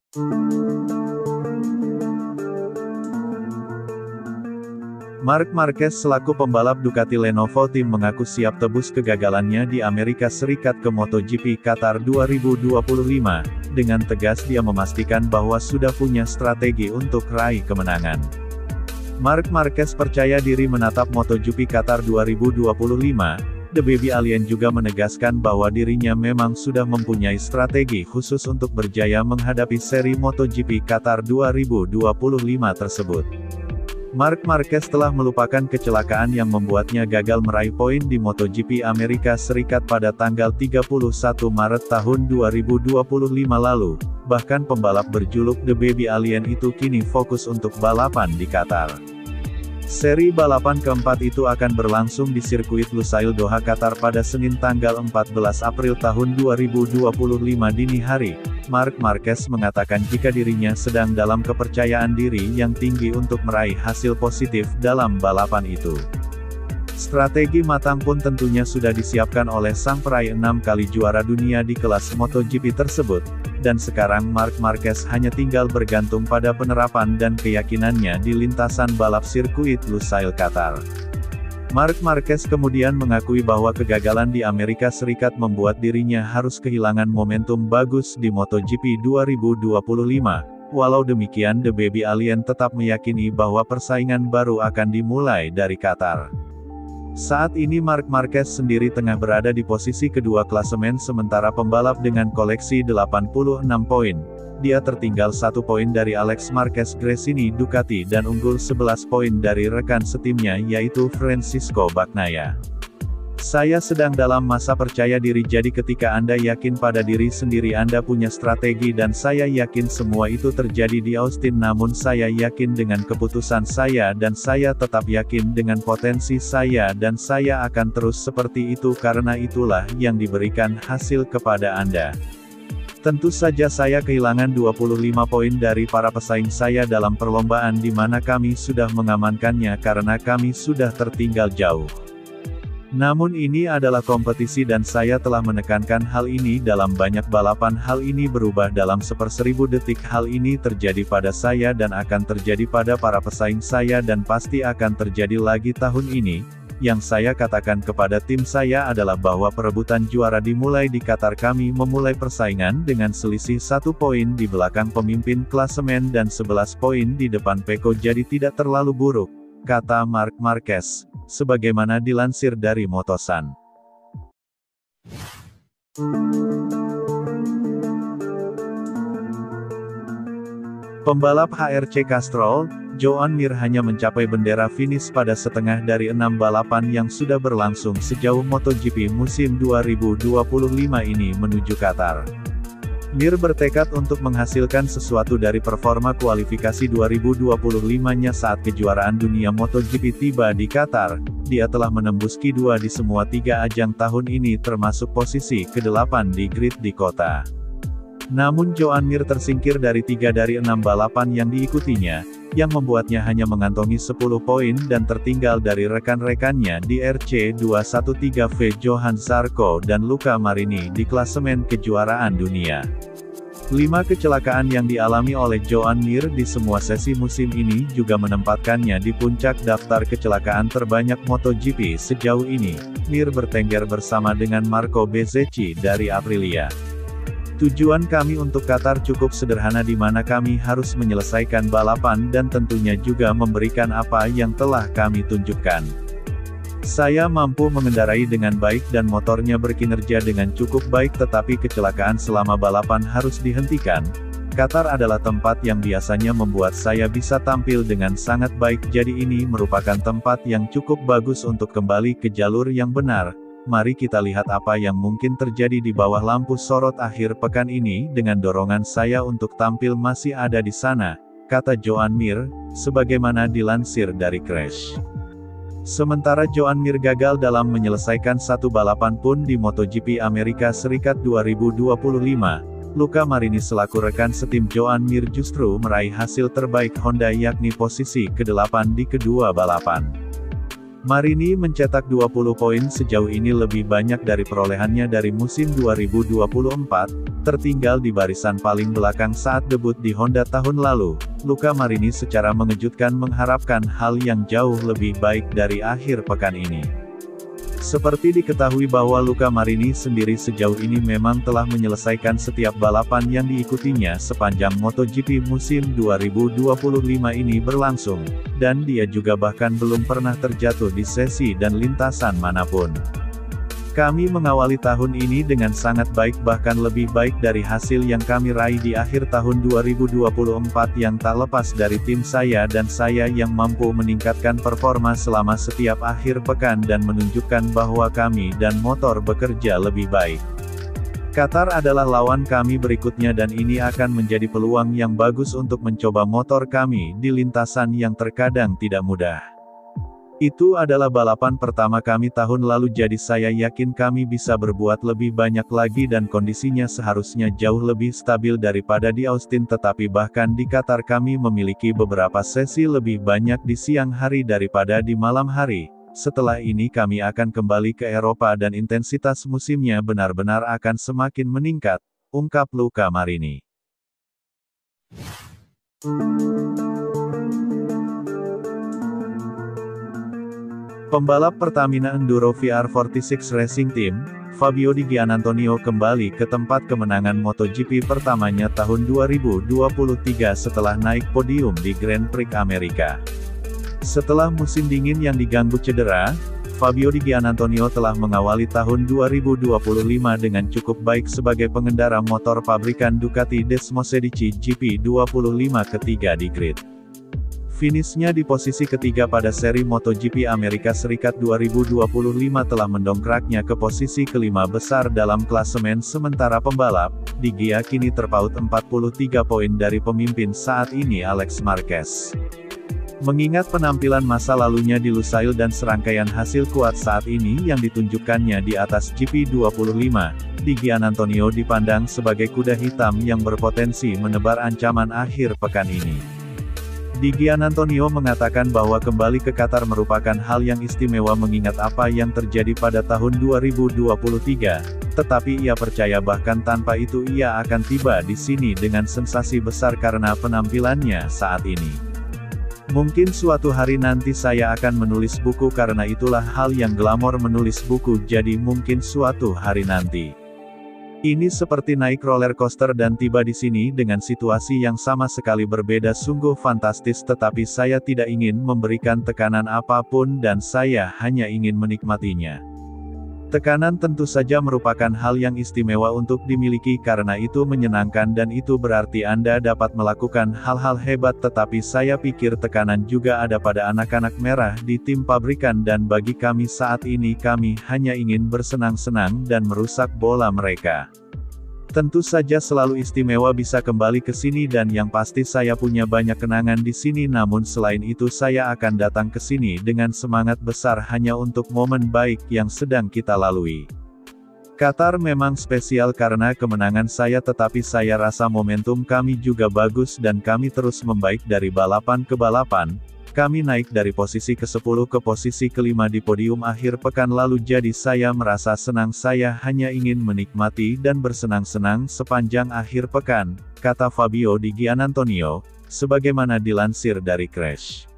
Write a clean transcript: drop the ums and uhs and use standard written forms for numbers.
Marc Marquez selaku pembalap Ducati Lenovo Team mengaku siap tebus kegagalannya di Amerika Serikat ke MotoGP Qatar 2025. Dengan tegas dia memastikan bahwa sudah punya strategi untuk raih kemenangan. Marc Marquez percaya diri menatap MotoGP Qatar 2025. The Baby Alien juga menegaskan bahwa dirinya memang sudah mempunyai strategi khusus untuk berjaya menghadapi seri MotoGP Qatar 2025 tersebut. Marc Marquez telah melupakan kecelakaan yang membuatnya gagal meraih poin di MotoGP Amerika Serikat pada tanggal 31 Maret tahun 2025 lalu. Bahkan pembalap berjuluk The Baby Alien itu kini fokus untuk balapan di Qatar. Seri balapan keempat itu akan berlangsung di sirkuit Lusail Doha Qatar pada Senin tanggal 14 April tahun 2025 dini hari. Marc Marquez mengatakan jika dirinya sedang dalam kepercayaan diri yang tinggi untuk meraih hasil positif dalam balapan itu. Strategi matang pun tentunya sudah disiapkan oleh sang peraih 6 kali juara dunia di kelas MotoGP tersebut, dan sekarang Marc Marquez hanya tinggal bergantung pada penerapan dan keyakinannya di lintasan balap sirkuit Lusail Qatar. Marc Marquez kemudian mengakui bahwa kegagalan di Amerika Serikat membuat dirinya harus kehilangan momentum bagus di MotoGP 2025. Walau demikian The Baby Alien tetap meyakini bahwa persaingan baru akan dimulai dari Qatar. Saat ini Marc Marquez sendiri tengah berada di posisi kedua klasemen sementara pembalap dengan koleksi 86 poin. Dia tertinggal 1 poin dari Alex Marquez Gresini Ducati dan unggul 11 poin dari rekan setimnya yaitu Francisco Bagnaia. Saya sedang dalam masa percaya diri, jadi ketika Anda yakin pada diri sendiri Anda punya strategi, dan saya yakin semua itu terjadi di Austin, namun saya yakin dengan keputusan saya dan saya tetap yakin dengan potensi saya dan saya akan terus seperti itu karena itulah yang diberikan hasil kepada Anda. Tentu saja saya kehilangan 25 poin dari para pesaing saya dalam perlombaan di mana kami sudah mengamankannya karena kami sudah tertinggal jauh. Namun ini adalah kompetisi dan saya telah menekankan hal ini dalam banyak balapan. Hal ini berubah dalam 1/1000 detik. Hal ini terjadi pada saya dan akan terjadi pada para pesaing saya dan pasti akan terjadi lagi tahun ini. Yang saya katakan kepada tim saya adalah bahwa perebutan juara dimulai di Qatar. Kami memulai persaingan dengan selisih 1 poin di belakang pemimpin klasemen dan 11 poin di depan Pecco, jadi tidak terlalu buruk, kata Marc Marquez. Sebagaimana dilansir dari Motosan. Pembalap HRC Castrol, Joan Mir hanya mencapai bendera finish pada setengah dari 6 balapan yang sudah berlangsung sejauh MotoGP musim 2025 ini menuju Qatar. Mir bertekad untuk menghasilkan sesuatu dari performa kualifikasi 2025-nya saat kejuaraan dunia MotoGP tiba di Qatar. Dia telah menembus Q2 di semua 3 ajang tahun ini termasuk posisi ke-8 di grid di kota. Namun Joan Mir tersingkir dari 3 dari 6 balapan yang diikutinya, yang membuatnya hanya mengantongi 10 poin dan tertinggal dari rekan-rekannya di RC213V Johan Zarco dan Luca Marini di klasemen kejuaraan dunia. 5 kecelakaan yang dialami oleh Joan Mir di semua sesi musim ini juga menempatkannya di puncak daftar kecelakaan terbanyak MotoGP sejauh ini. Mir bertengger bersama dengan Marco Bezzecchi dari Aprilia. Tujuan kami untuk Qatar cukup sederhana, di mana kami harus menyelesaikan balapan dan tentunya juga memberikan apa yang telah kami tunjukkan. Saya mampu mengendarai dengan baik dan motornya berkinerja dengan cukup baik, tetapi kecelakaan selama balapan harus dihentikan. Qatar adalah tempat yang biasanya membuat saya bisa tampil dengan sangat baik, jadi ini merupakan tempat yang cukup bagus untuk kembali ke jalur yang benar. Mari kita lihat apa yang mungkin terjadi di bawah lampu sorot akhir pekan ini. Dengan dorongan saya untuk tampil masih ada di sana, kata Joan Mir, sebagaimana dilansir dari Crash. Sementara Joan Mir gagal dalam menyelesaikan 1 balapan pun di MotoGP Amerika Serikat 2025, Luca Marini selaku rekan setim Joan Mir justru meraih hasil terbaik Honda, yakni posisi ke-8 di kedua balapan. Marini mencetak 20 poin sejauh ini, lebih banyak dari perolehannya dari musim 2024, tertinggal di barisan paling belakang saat debut di Honda tahun lalu. Luca Marini secara mengejutkan mengharapkan hal yang jauh lebih baik dari akhir pekan ini. Seperti diketahui bahwa Luca Marini sendiri sejauh ini memang telah menyelesaikan setiap balapan yang diikutinya sepanjang MotoGP musim 2025 ini berlangsung, dan dia juga bahkan belum pernah terjatuh di sesi dan lintasan manapun. Kami mengawali tahun ini dengan sangat baik, bahkan lebih baik dari hasil yang kami raih di akhir tahun 2024 yang tak lepas dari tim saya dan saya yang mampu meningkatkan performa selama setiap akhir pekan dan menunjukkan bahwa kami dan motor bekerja lebih baik. Qatar adalah lawan kami berikutnya dan ini akan menjadi peluang yang bagus untuk mencoba motor kami di lintasan yang terkadang tidak mudah. Itu adalah balapan pertama kami tahun lalu, jadi saya yakin kami bisa berbuat lebih banyak lagi dan kondisinya seharusnya jauh lebih stabil daripada di Austin, tetapi bahkan di Qatar kami memiliki beberapa sesi lebih banyak di siang hari daripada di malam hari. Setelah ini kami akan kembali ke Eropa dan intensitas musimnya benar-benar akan semakin meningkat, ungkap Luca Marini. Pembalap Pertamina Enduro VR46 Racing Team, Fabio Di Giannantonio kembali ke tempat kemenangan MotoGP pertamanya tahun 2023 setelah naik podium di Grand Prix Amerika. Setelah musim dingin yang diganggu cedera, Fabio Di Giannantonio telah mengawali tahun 2025 dengan cukup baik sebagai pengendara motor pabrikan Ducati Desmosedici GP25 ketiga di grid. Finishnya di posisi ketiga pada seri MotoGP Amerika Serikat 2025 telah mendongkraknya ke posisi kelima besar dalam klasemen sementara pembalap. Di Gia kini terpaut 43 poin dari pemimpin saat ini Alex Marquez. Mengingat penampilan masa lalunya di Lusail dan serangkaian hasil kuat saat ini yang ditunjukkannya di atas GP25, Di Giannantonio dipandang sebagai kuda hitam yang berpotensi menebar ancaman akhir pekan ini. Di Giannantonio mengatakan bahwa kembali ke Qatar merupakan hal yang istimewa mengingat apa yang terjadi pada tahun 2023, tetapi ia percaya bahkan tanpa itu ia akan tiba di sini dengan sensasi besar karena penampilannya saat ini. Mungkin suatu hari nanti saya akan menulis buku karena itulah hal yang glamor menulis buku, jadi mungkin suatu hari nanti. Ini seperti naik roller coaster dan tiba di sini dengan situasi yang sama sekali berbeda, sungguh fantastis, tetapi saya tidak ingin memberikan tekanan apapun dan saya hanya ingin menikmatinya. Tekanan tentu saja merupakan hal yang istimewa untuk dimiliki karena itu menyenangkan dan itu berarti Anda dapat melakukan hal-hal hebat, tetapi saya pikir tekanan juga ada pada anak-anak merah di tim pabrikan dan bagi kami saat ini kami hanya ingin bersenang-senang dan merusak bola mereka. Tentu saja selalu istimewa bisa kembali ke sini dan yang pasti saya punya banyak kenangan di sini, namun selain itu saya akan datang ke sini dengan semangat besar hanya untuk momen baik yang sedang kita lalui. Qatar memang spesial karena kemenangan saya, tetapi saya rasa momentum kami juga bagus dan kami terus membaik dari balapan ke balapan. Kami naik dari posisi ke-10 ke posisi ke-5 di podium akhir pekan lalu, jadi saya merasa senang, saya hanya ingin menikmati dan bersenang-senang sepanjang akhir pekan, kata Fabio Di Giannantonio, sebagaimana dilansir dari Crash.